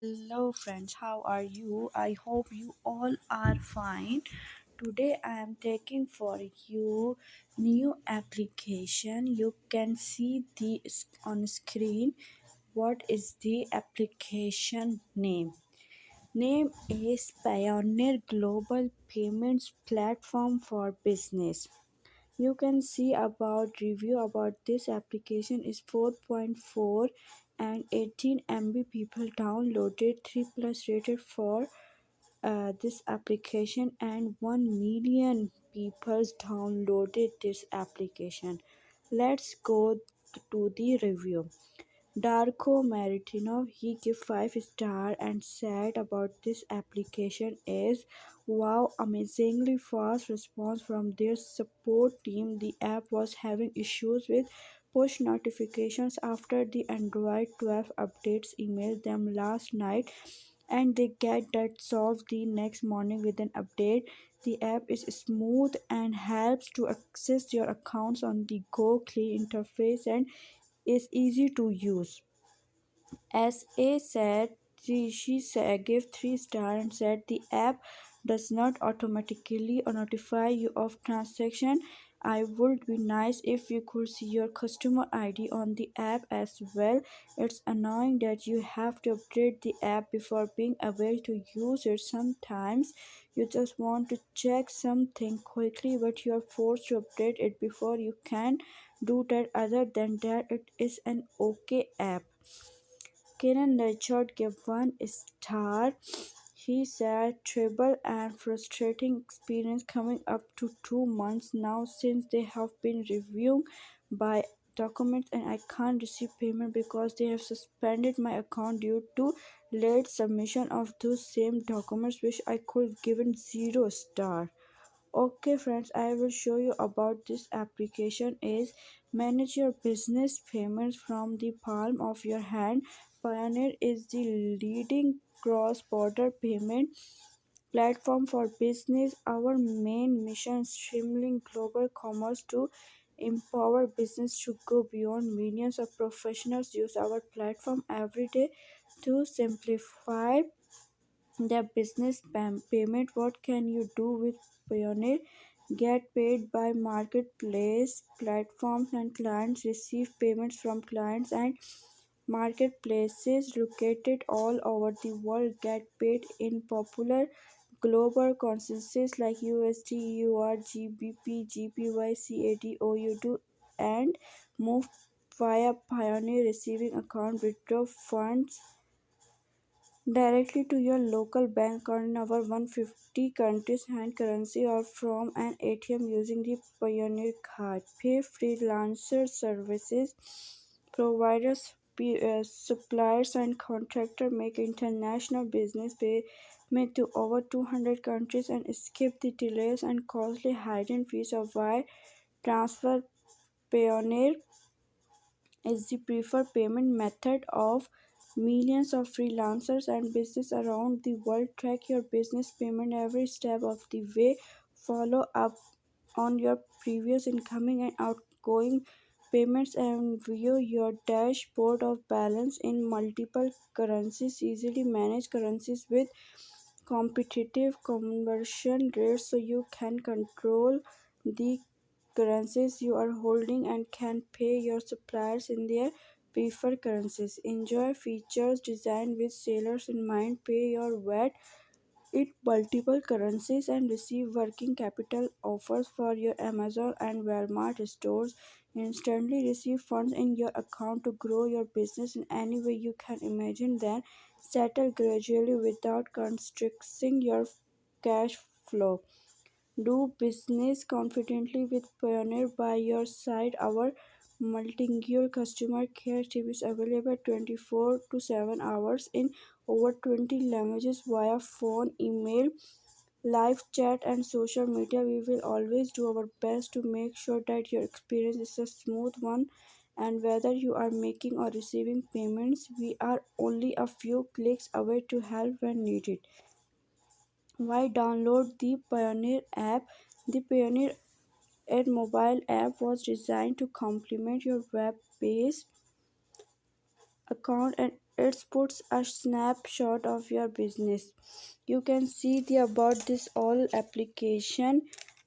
Hello friends, how are you? I hope you all are fine. Today I am taking for you new application. You can see the on screen. What is the application name? Name is Pioneer Global Payments Platform for Business. You can see about review about this application is 4.4 and 18 MB people downloaded, 3 plus rated for this application, and 1 million people downloaded this application. Let's go to the review. Darko Maritino, he gave 5 star and said about this application is wow, amazingly fast response from their support team. The app was having issues with push notifications after the Android 12 updates emailed them last night, and they get that solved the next morning with an update. The app is smooth and helps to access your accounts on the go, clean interface, and is easy to use. As A said, she gave 3 star and said the app does not automatically notify you of transaction. I would be nice if you could see your customer ID on the app as well. It's annoying that you have to update the app before being able to use it. Sometimes you just want to check something quickly, but you are forced to update it before you can do that. Other than that, it is an okay app. Keenan Richard gave 1 star. He said trouble and frustrating experience coming up to 2 months now since they have been reviewing by documents and I can't receive payment because they have suspended my account due to late submission of those same documents, which I could given 0 star. Okay friends, I will show you about this application is manage your business payments from the palm of your hand. Pioneer is the leading cross-border payment platform for business. Our main mission is streamlining global commerce to empower business to go beyond. Millions of professionals use our platform every day to simplify the business payment. What can you do with Pioneer? Get paid by marketplace platforms and clients. Receive payments from clients and marketplaces located all over the world. Get paid in popular global currencies like USD, EUR, GBP, GPY, CAD, OUD, and move via Pioneer receiving account. Withdraw funds directly to your local bank or in our 150 countries hand currency or from an ATM using the Pioneer card. Pay freelancer services providers, suppliers and contractors make international business payment to over 200 countries and skip the delays and costly hidden fees of wire transfer. Pioneer is the preferred payment method of millions of freelancers and businesses around the world. Track your business payment every step of the way. Follow up on your previous incoming and outgoing payments and view your dashboard of balance in multiple currencies. Easily manage currencies with competitive conversion rates so you can control the currencies you are holding and can pay your suppliers in their preferred currencies. Enjoy features designed with sailors in mind. Pay your VAT in multiple currencies and receive working capital offers for your Amazon and Walmart stores. Instantly receive funds in your account to grow your business in any way you can imagine. Then settle gradually without constricting your cash flow. Do business confidently with Pioneer by your side. Our multilingual customer care team is available 24 to 7 hours in over 20 languages via phone, email, live chat, and social media. We will always do our best to make sure that your experience is a smooth one. And whether you are making or receiving payments, we are only a few clicks away to help when needed. Why download the Pioneer app? The Pioneer mobile app was designed to complement your web based account and it puts a snapshot of your business. You can see the about this all application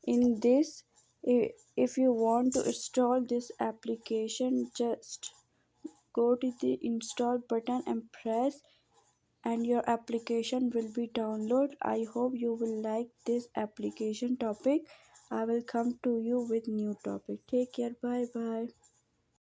in this. If you want to install this application, just go to the install button and press, and your application will be downloaded. I hope you will like this application topic. I will come to you with new topic. Take care. Bye bye.